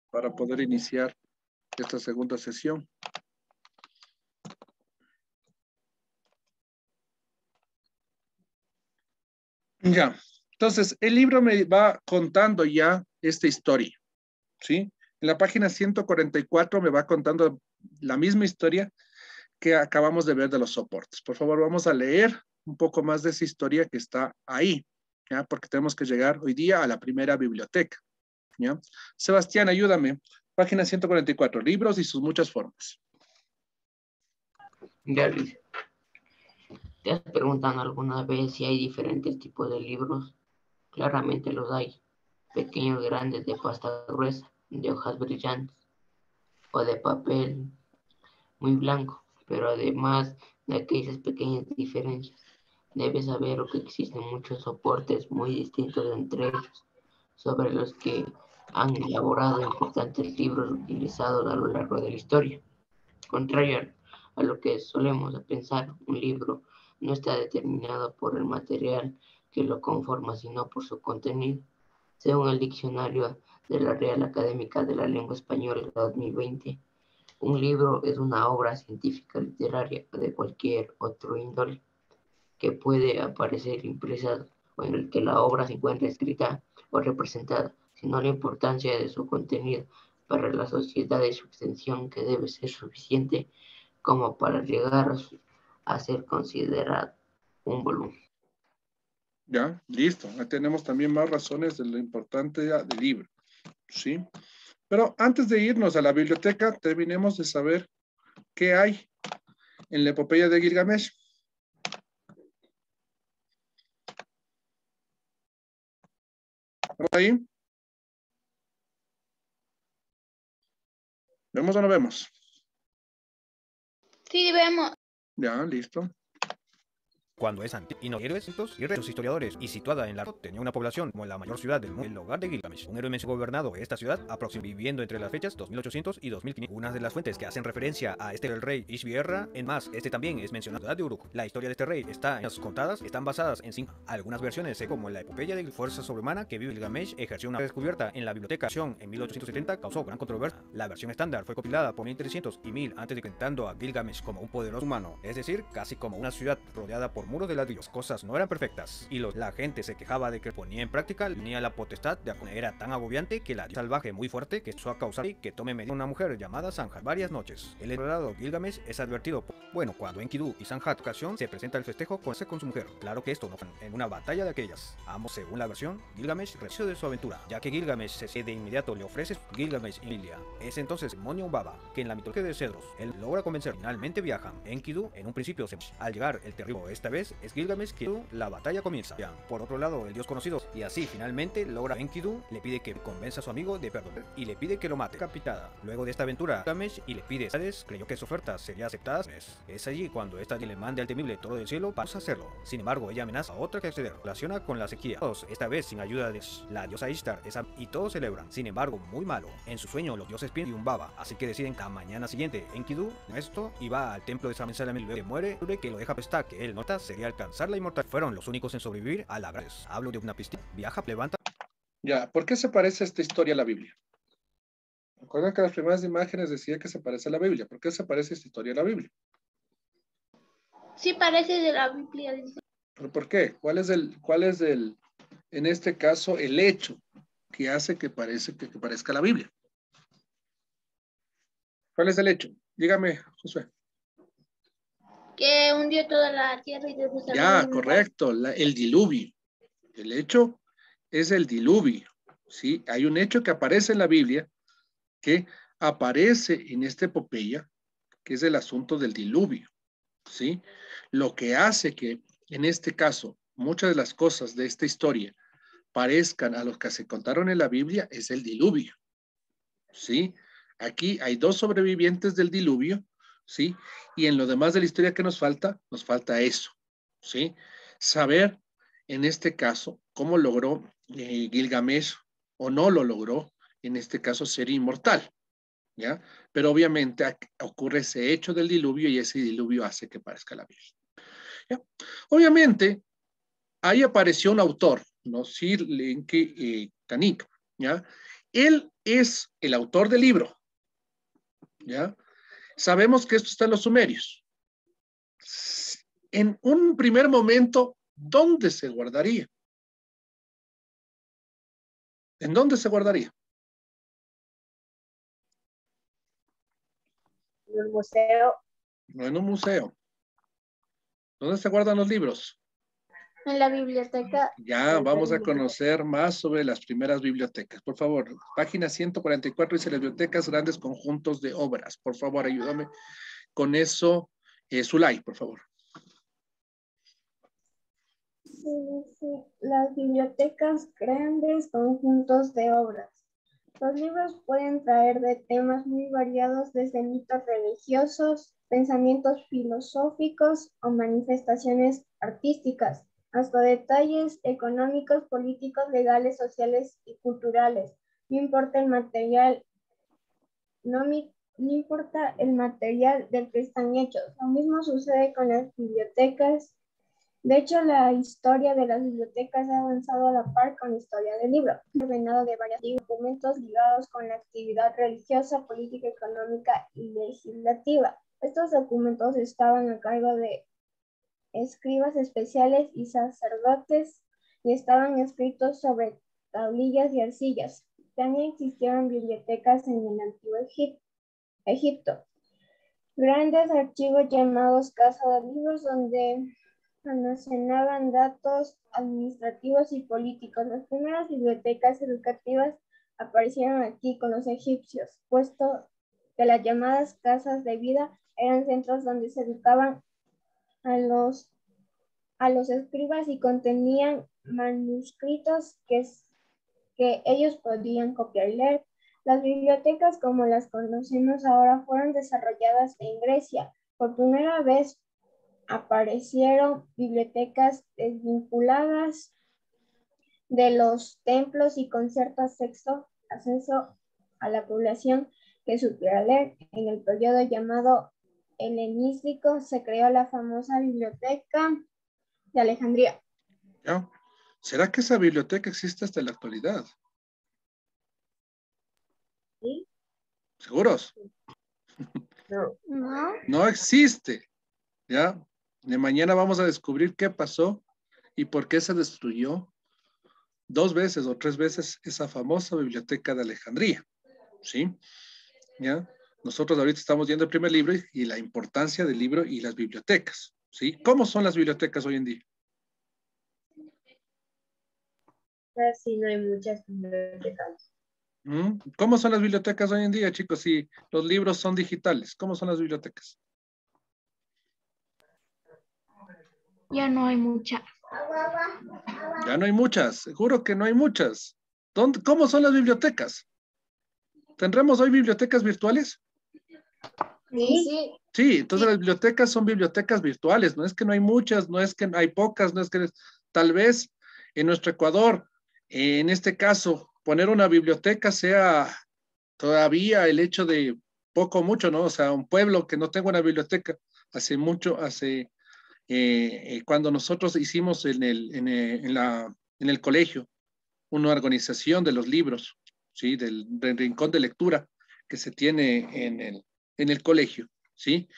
para poder iniciar esta segunda sesión. Ya, entonces el libro me va contando ya esta historia, ¿sí? En la página 144 me va contando la misma historia que acabamos de ver de los soportes. Por favor, vamos a leer un poco más de esa historia que está ahí, ¿ya? Porque tenemos que llegar hoy día a la primera biblioteca, ¿ya? Sebastián, ayúdame. Página 144, libros y sus muchas formas. Ya, Luis. ¿Te has preguntado alguna vez si hay diferentes tipos de libros? Claramente los hay. Pequeños, grandes, de pasta gruesa, de hojas brillantes o de papel muy blanco. Pero además de aquellas pequeñas diferencias, debes saber que existen muchos soportes muy distintos entre ellos, sobre los que han elaborado importantes libros utilizados a lo largo de la historia. Contrario a lo que solemos pensar, un libro no está determinado por el material que lo conforma, sino por su contenido. Según el Diccionario de la Real Academia de la Lengua Española 2020, un libro es una obra científica, literaria o de cualquier otro índole que puede aparecer impresa o en el que la obra se encuentra escrita o representada, sino la importancia de su contenido para la sociedad y su extensión, que debe ser suficiente como para llegar a ser considerado un volumen. Ya, listo. Ahí tenemos también más razones de lo importante del libro, ¿sí? Pero antes de irnos a la biblioteca, terminemos de saber qué hay en la epopeya de Gilgamesh. ¿Vamos ahí? ¿Vemos o no vemos? Sí, vemos. Ya, listo. Cuando es antiguo y no héroes y sus historiadores, y situada en la tenía una población como la mayor ciudad del mundo, el hogar de Gilgamesh. Un héroe mencionó gobernado esta ciudad aproximadamente viviendo entre las fechas 2800 y 2500. Una de las fuentes que hacen referencia a este el rey Ishbierra, en más, este también es mencionado en la ciudad de Uruk. La historia de este rey está en las contadas, están basadas en 5. Algunas versiones, como la epopeya de fuerza sobrehumana que vive Gilgamesh, ejerció una descubierta en la biblioteca en 1870, causó gran controversia. La versión estándar fue compilada por 1300 y 1000 antes de presentando a Gilgamesh como un poderoso humano, es decir, casi como una ciudad rodeada por muros de ladrillos. Cosas no eran perfectas y la gente se quejaba de que ponía en práctica tenía la potestad de era tan agobiante que la salvaje muy fuerte que empezó a causar que tome medida una mujer llamada Sanhat varias noches. El heredero Gilgamesh es advertido cuando Enkidu y Sanhat ocasión se presenta el festejo con su mujer. Claro que esto no fue en una batalla de aquellas. Ambos, según la versión, Gilgamesh recibe de su aventura, ya que Gilgamesh de inmediato le ofrece Gilgamesh y Lilia. Es entonces el demonio Baba, que en la mitología de Cedros, él logra convencer. Finalmente viajan. Enkidu en un principio al llegar el terrible, esta vez es Gilgamesh que la batalla comienza. Por otro lado, el dios conocido, y así finalmente logra Enkidu, le pide que convenza a su amigo de perdonar y le pide que lo mate. Capitada. Luego de esta aventura, Gilgamesh y le pide a Hades, creyó que su oferta sería aceptada. Es allí cuando esta le manda al temible toro del cielo para hacerlo. Sin embargo, ella amenaza a otra que acceder. Relaciona con la sequía. Esta vez sin ayuda de la diosa Ishtar, y todos celebran. Sin embargo, muy malo. En su sueño, los dioses piensan y un baba, así que deciden la mañana siguiente Enkidu esto y va al templo de San Salamil, que muere, que lo deja prestar, que él nota sería alcanzar la inmortalidad. Fueron los únicos en sobrevivir a la guerra. Hablo de una piscina, viaja, levanta. Ya, ¿por qué se parece esta historia a la Biblia? Recuerden que las primeras imágenes decía que se parece a la Biblia. ¿Por qué se parece esta historia a la Biblia? Sí, parece de la Biblia. ¿Pero por qué? ¿Cuál es en este caso, el hecho que hace que parezca la Biblia? ¿Cuál es el hecho? Dígame, Josué. Que hundió toda la tierra y después Ya, correcto, el diluvio. El hecho es el diluvio, ¿sí? Hay un hecho que aparece en la Biblia, que aparece en esta epopeya, que es el asunto del diluvio, ¿sí? Lo que hace que, en este caso, muchas de las cosas de esta historia parezcan a los que se contaron en la Biblia es el diluvio, ¿sí? Aquí hay 2 sobrevivientes del diluvio, ¿sí? Y en lo demás de la historia que nos falta eso, ¿sí? Saber, en este caso, cómo logró Gilgamesh o no lo logró, en este caso, ser inmortal, ¿ya? Pero obviamente ocurre ese hecho del diluvio y ese diluvio hace que parezca la Biblia, ¿ya? Obviamente, ahí apareció un autor, ¿no? Sir Lenki Kanik, ¿ya? Él es el autor del libro, ¿ya? Sabemos que esto está en los sumerios. En un primer momento, ¿dónde se guardaría? ¿En dónde se guardaría? En el museo. No en un museo. ¿Dónde se guardan los libros? En la biblioteca. Ya vamos a conocer más sobre las primeras bibliotecas. Por favor, página 144 dice las bibliotecas, grandes conjuntos de obras. Por favor, ayúdame con eso. Zulay, por favor. Sí, las bibliotecas, grandes conjuntos de obras. Los libros pueden traer de temas muy variados, desde mitos religiosos, pensamientos filosóficos o manifestaciones artísticas, hasta detalles económicos, políticos, legales, sociales y culturales. No importa el material, no importa el material del que están hechos. Lo mismo sucede con las bibliotecas. De hecho, la historia de las bibliotecas ha avanzado a la par con la historia del libro, ordenado de varios documentos ligados con la actividad religiosa, política, económica y legislativa. Estos documentos estaban a cargo de escribas especiales y sacerdotes y estaban escritos sobre tablillas y arcillas. También existieron bibliotecas en el antiguo Egipto. Grandes archivos llamados casas de libros donde almacenaban datos administrativos y políticos. Las primeras bibliotecas educativas aparecieron aquí con los egipcios, puesto que las llamadas casas de vida eran centros donde se educaban a los escribas y contenían manuscritos que ellos podían copiar y leer. Las bibliotecas como las conocemos ahora fueron desarrolladas en Grecia. Por primera vez aparecieron bibliotecas desvinculadas de los templos y con cierto acceso a la población que supiera leer. En el periodo llamado helenístico se creó la famosa biblioteca de Alejandría. ¿Ya? ¿Será que esa biblioteca existe hasta la actualidad? ¿Sí? ¿Seguros? No. No. No existe. ¿Ya? De mañana vamos a descubrir qué pasó y por qué se destruyó 2 veces o 3 veces esa famosa biblioteca de Alejandría. ¿Sí? ¿Ya? Nosotros ahorita estamos viendo el primer libro y la importancia del libro y las bibliotecas. ¿Sí? ¿Cómo son las bibliotecas hoy en día? Casi no hay muchas bibliotecas. ¿Cómo son las bibliotecas hoy en día, chicos? Si los libros son digitales, ¿cómo son las bibliotecas? Ya no hay mucha. Ya no hay muchas, seguro que no hay muchas. ¿Cómo son las bibliotecas? ¿Tendremos hoy bibliotecas virtuales? Sí. Sí, entonces las bibliotecas son bibliotecas virtuales, no es que no hay muchas, no es que hay pocas, no es que tal vez en nuestro Ecuador, en este caso, poner una biblioteca sea todavía el hecho de poco o mucho, ¿no? O sea, un pueblo que no tenga una biblioteca, cuando nosotros hicimos en el colegio una organización de los libros, ¿sí? Del rincón de lectura que se tiene en el colegio, ¿sí?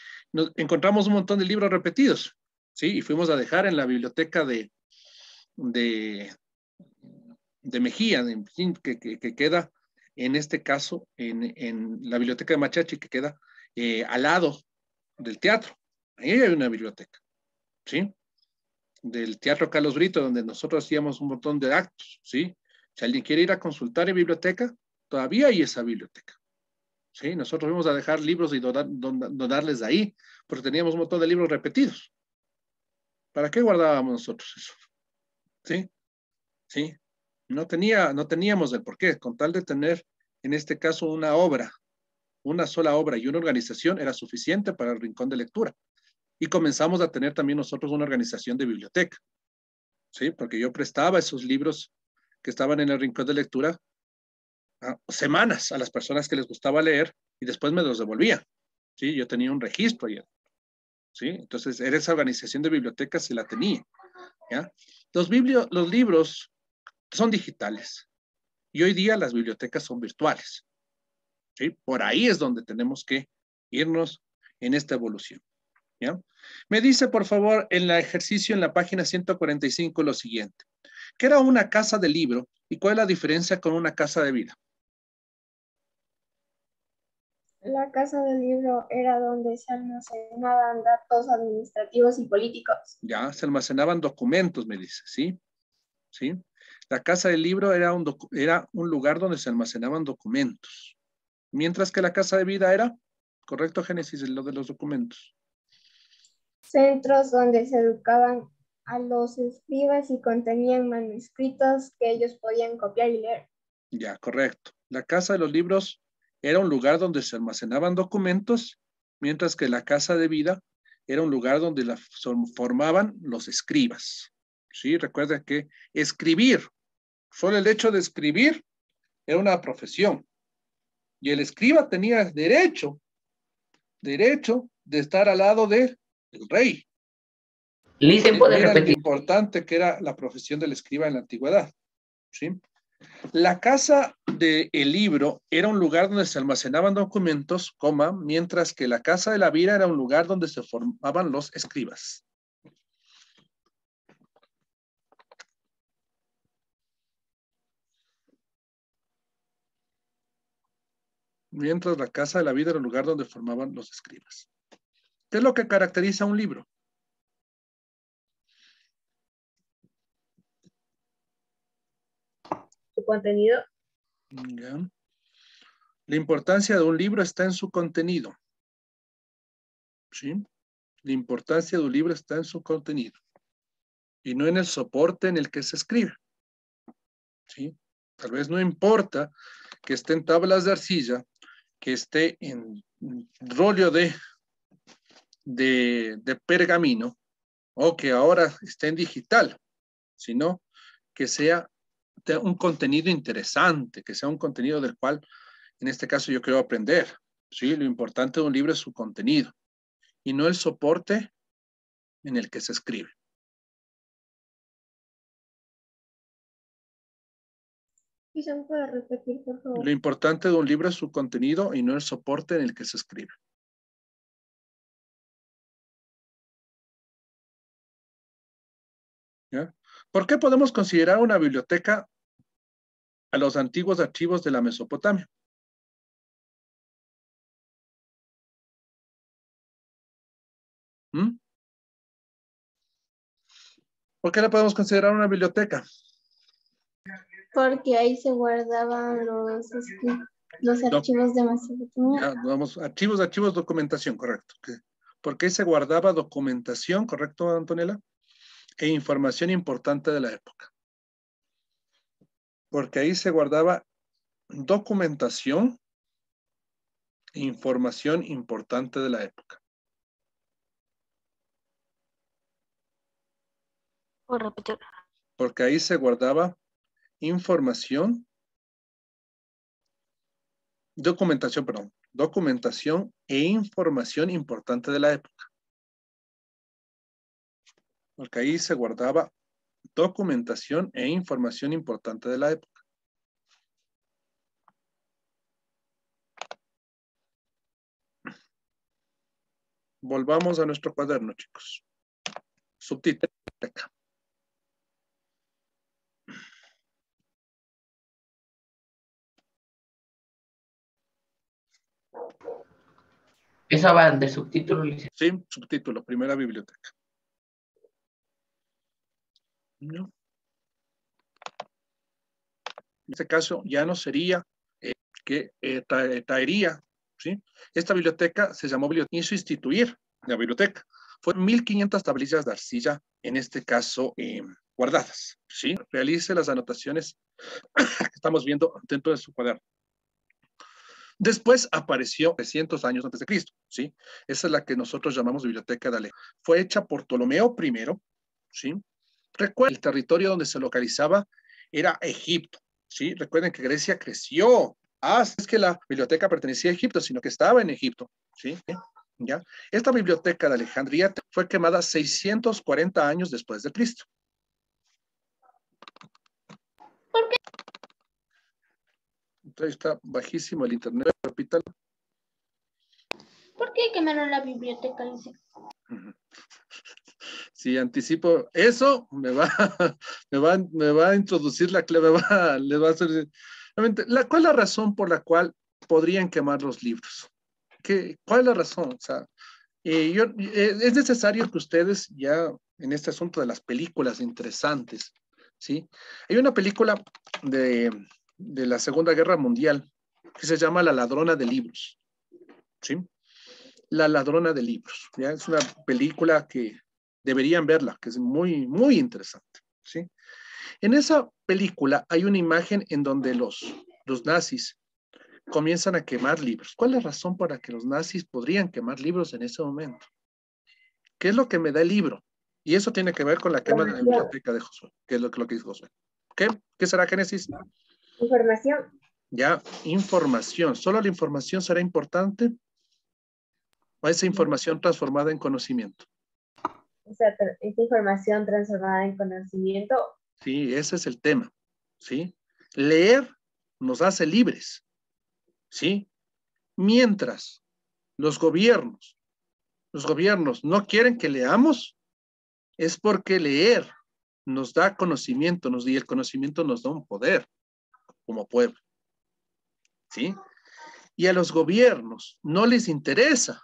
Encontramos un montón de libros repetidos, ¿sí? Y fuimos a dejar en la biblioteca de Mejía, que queda, en este caso, en la biblioteca de Machachi, que queda al lado del teatro. Ahí hay una biblioteca, ¿sí? Del Teatro Carlos Brito, donde nosotros hacíamos un montón de actos, ¿sí? Si alguien quiere ir a consultar en biblioteca, todavía hay esa biblioteca, ¿sí? Nosotros fuimos a dejar libros y donarles de ahí, porque teníamos un montón de libros repetidos. ¿Para qué guardábamos nosotros eso? ¿Sí? ¿Sí? No teníamos el porqué, con tal de tener, en este caso, una obra, una sola obra y una organización era suficiente para el rincón de lectura. Y comenzamos a tener también nosotros una organización de biblioteca, ¿sí? Porque yo prestaba esos libros que estaban en el rincón de lectura semanas a las personas que les gustaba leer y después me los devolvía, ¿sí? Yo tenía un registro ahí, ¿sí? Entonces, esa organización de bibliotecas se la tenía, ¿ya? Los libros son digitales, Y hoy día las bibliotecas son virtuales. ¿Sí? Por ahí es donde tenemos que irnos en esta evolución. ¿Ya? Me dice, por favor, en el ejercicio en la página 145 lo siguiente. ¿Qué era una casa de libro y cuál es la diferencia con una casa de vida? La casa del libro era donde se almacenaban datos administrativos y políticos. Ya, se almacenaban documentos, me dice, ¿sí? ¿Sí? La casa del libro era un lugar donde se almacenaban documentos, mientras que la casa de vida era, correcto, Génesis, lo de los documentos. Centros donde se educaban a los escribas y contenían manuscritos que ellos podían copiar y leer. Ya, correcto. La casa de los libros era un lugar donde se almacenaban documentos, mientras que la casa de vida era un lugar donde formaban los escribas. Sí, recuerda que escribir, solo el hecho de escribir era una profesión. Y el escriba tenía derecho de estar al lado del rey. Listen, puede Mira lo repetir. importante que era la profesión del escriba en la antigüedad. ¿Sí? La casa del libro era un lugar donde se almacenaban documentos, mientras que la casa de la vida era un lugar donde se formaban los escribas. Mientras la casa de la vida era un lugar donde formaban los escribas. ¿Qué es lo que caracteriza a un libro? Su contenido. ¿Ya? La importancia de un libro está en su contenido. ¿Sí? La importancia de un libro está en su contenido y no en el soporte en el que se escribe. ¿Sí? Tal vez no importa que esté en tablas de arcilla, que esté en rollo de pergamino o que ahora esté en digital, sino que sea un contenido interesante, que sea un contenido del cual, en este caso, yo quiero aprender. ¿Sí? Lo importante de un libro es su contenido y no el soporte en el que se escribe. ¿Y se puede repetir, por favor? Lo importante de un libro es su contenido y no el soporte en el que se escribe. ¿Ya? ¿Por qué podemos considerar una biblioteca a los antiguos archivos de la Mesopotamia? ¿Mm? ¿Por qué la podemos considerar una biblioteca? Porque ahí se guardaban los archivos de Mesopotamia. Ya, vamos, archivos, documentación, correcto. ¿Por qué se guardaba documentación, correcto, Antonella? E información importante de la época. Porque ahí se guardaba documentación e información importante de la época. ¿Puedo repetir? Porque ahí se guardaba documentación e información importante de la época. Porque ahí se guardaba documentación e información importante de la época. Volvamos a nuestro cuaderno, chicos. Subtítulo. Esa va de subtítulo, licenciado. Sí, subtítulo, primera biblioteca. ¿No? En este caso ya no sería que traería, ¿sí? Esta biblioteca se llamó biblioteca, hizo instituir la biblioteca. Fueron 1500 tablillas de arcilla, en este caso, guardadas, ¿sí? Realice las anotaciones que estamos viendo dentro de su cuaderno. Después apareció 300 años antes de Cristo, ¿sí? Esa es la que nosotros llamamos Biblioteca de Alejandría. Fue hecha por Ptolomeo I, ¿sí? Recuerden, el territorio donde se localizaba era Egipto, ¿sí? Recuerden que Grecia creció. Es que la biblioteca pertenecía a Egipto, sino que estaba en Egipto, ¿sí? ¿Ya? Esta biblioteca de Alejandría fue quemada 640 años después de Cristo. ¿Por qué? Entonces está bajísimo el internet, repítalo. ¿Por qué quemaron la biblioteca? Dice. Si anticipo eso, me va a introducir la clave, le va a hacer. ¿Cuál es la razón por la cual podrían quemar los libros? ¿Cuál es la razón? O sea, es necesario que ustedes ya en este asunto de las películas interesantes, ¿sí? Hay una película de la Segunda Guerra Mundial que se llama La ladrona de libros, ¿sí? La ladrona de libros, ¿ya? Es una película que deberían verla, que es muy, muy interesante, ¿sí? En esa película hay una imagen en donde los nazis comienzan a quemar libros. ¿Cuál es la razón para que los nazis podrían quemar libros en ese momento? ¿Qué es lo que me da el libro? Y eso tiene que ver con la quema de la biblioteca de Josué, que es lo que dice Josué. ¿Qué será Génesis? Información. Ya, información. ¿Solo la información será importante? ¿O esa información transformada en conocimiento? Esta información transformada en conocimiento. Sí, ese es el tema. ¿Sí? Leer nos hace libres. ¿Sí? Mientras los gobiernos no quieren que leamos, es porque leer nos da conocimiento, y el conocimiento nos da un poder como pueblo. ¿Sí? Y a los gobiernos no les interesa,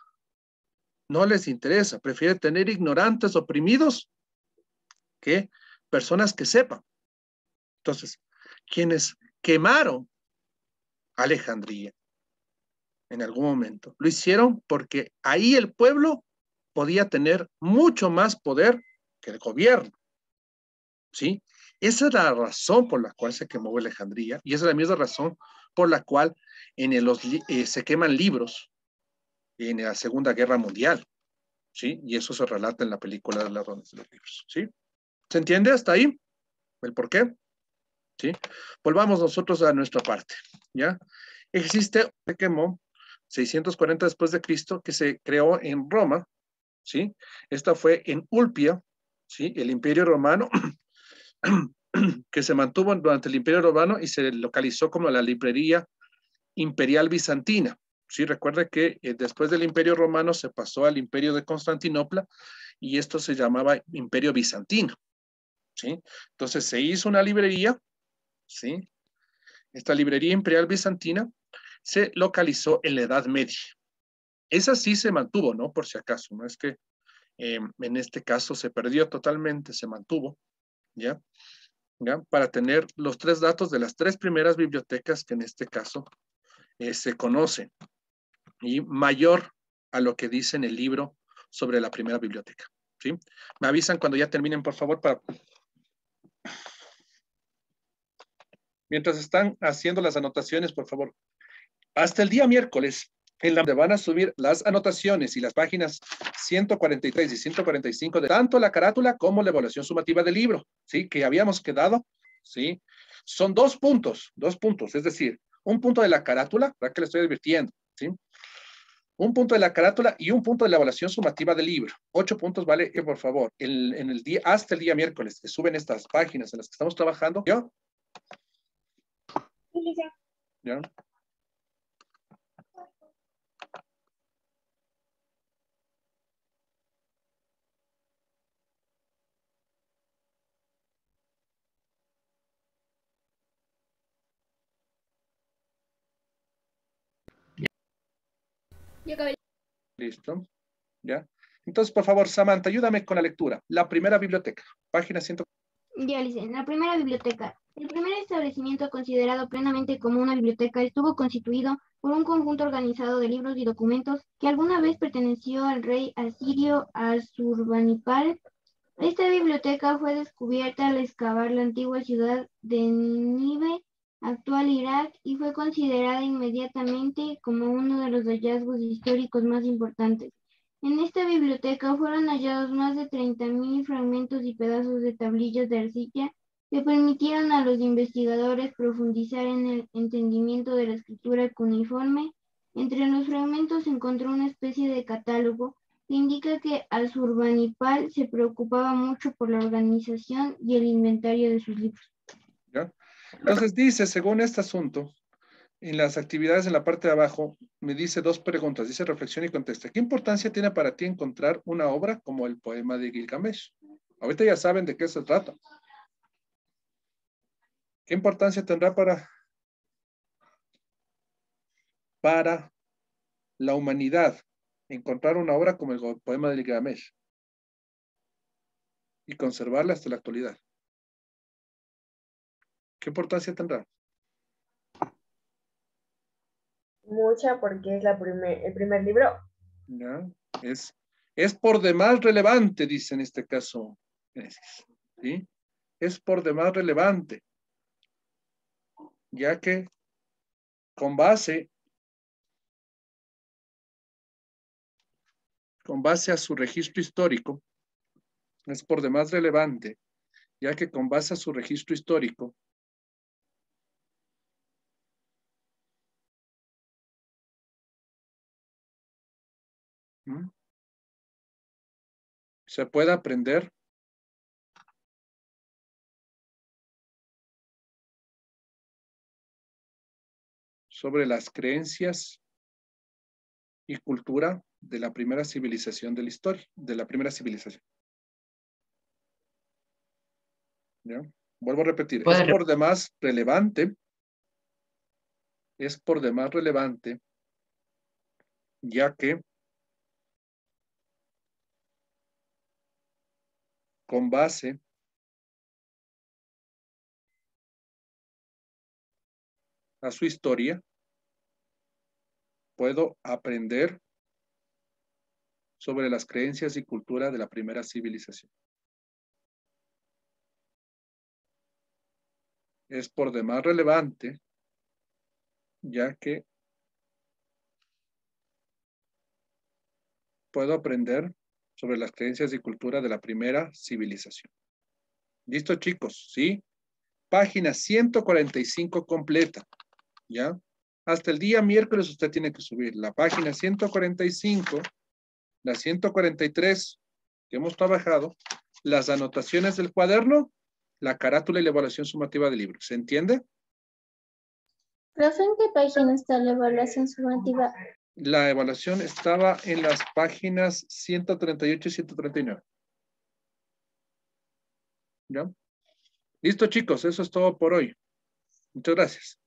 prefieren tener ignorantes oprimidos que personas que sepan. Entonces, quienes quemaron Alejandría en algún momento, lo hicieron porque ahí el pueblo podía tener mucho más poder que el gobierno. ¿Sí? Esa es la razón por la cual se quemó Alejandría y esa es la misma razón por la cual se queman libros en la Segunda Guerra Mundial. ¿Sí? Y eso se relata en la película de los ladrones de los libros. ¿Sí? ¿Se entiende hasta ahí? ¿El por qué? ¿Sí? Volvamos nosotros a nuestra parte. ¿Ya? Se quemó 640 después de Cristo, que se creó en Roma. ¿Sí? Esta fue en Ulpia, ¿sí? El Imperio Romano, que se mantuvo durante el Imperio Romano y se localizó como la librería imperial bizantina. Sí, recuerde que después del Imperio Romano se pasó al Imperio de Constantinopla y esto se llamaba Imperio Bizantino. ¿Sí? Entonces se hizo una librería, ¿sí? Esta librería imperial bizantina se localizó en la Edad Media. Esa sí se mantuvo, ¿no? Por si acaso, no es que en este caso se perdió totalmente, se mantuvo, ¿ya? ¿Ya? Para tener los 3 datos de las 3 primeras bibliotecas que en este caso se conocen y mayor a lo que dice en el libro sobre la primera biblioteca. ¿Sí? Me avisan cuando ya terminen, por favor, mientras están haciendo las anotaciones, por favor. Hasta el día miércoles, en donde van a subir las anotaciones y las páginas 143 y 145 de tanto la carátula como la evaluación sumativa del libro, ¿sí? Que habíamos quedado, ¿sí? Son 2 puntos, es decir, un punto de la carátula, para que le estoy advirtiendo, ¿sí? Un punto de la carátula y un punto de la evaluación sumativa del libro. 8 puntos vale, por favor, en el día, hasta el día miércoles, que suben estas páginas en las que estamos trabajando. ¿Yo? ¿Ya? Ya acabé. Listo. ¿Ya? Entonces, por favor, Samantha, ayúdame con la lectura. La primera biblioteca, página 100. Ya, Lice, la primera biblioteca. El primer establecimiento considerado plenamente como una biblioteca estuvo constituido por un conjunto organizado de libros y documentos que alguna vez perteneció al rey asirio Asurbanipal. Esta biblioteca fue descubierta al excavar la antigua ciudad de Nínive, actual Irak, y fue considerada inmediatamente como uno de los hallazgos históricos más importantes. En esta biblioteca fueron hallados más de 30.000 fragmentos y pedazos de tablillas de arcilla que permitieron a los investigadores profundizar en el entendimiento de la escritura cuneiforme. Entre los fragmentos se encontró una especie de catálogo que indica que Asurbanipal se preocupaba mucho por la organización y el inventario de sus libros. ¿Ya? Entonces dice, según este asunto, En las actividades en la parte de abajo me dice 2 preguntas, dice reflexión y contesta. ¿Qué importancia tiene para ti encontrar una obra como el poema de Gilgamesh? Ahorita ya saben de qué se trata. ¿Qué importancia tendrá para la humanidad encontrar una obra como el poema de Gilgamesh y conservarla hasta la actualidad? ¿Qué importancia tendrá? Mucha, porque es el primer libro. ¿Ya? Es por demás relevante, dice en este caso. ¿Sí? Es por demás relevante, ya que con base a su registro histórico, es por demás relevante, ya que con base a su registro histórico, se puede aprender sobre las creencias y cultura de la primera civilización de la historia, de la primera civilización. ¿Ya? Vuelvo a repetir, es por demás relevante, ya que con base a su historia, puedo aprender sobre las creencias y cultura de la primera civilización. Es por demás relevante, ya que puedo aprender sobre las creencias y cultura de la primera civilización. ¿Listo, chicos? ¿Sí? Página 145 completa, ¿ya? Hasta el día miércoles usted tiene que subir la página 145, la 143 que hemos trabajado, las anotaciones del cuaderno, la carátula y la evaluación sumativa del libro. ¿Se entiende? Profe, ¿en qué página está la evaluación sumativa? La evaluación estaba en las páginas 138 y 139. ¿Ya? Listo, chicos, eso es todo por hoy. Muchas gracias.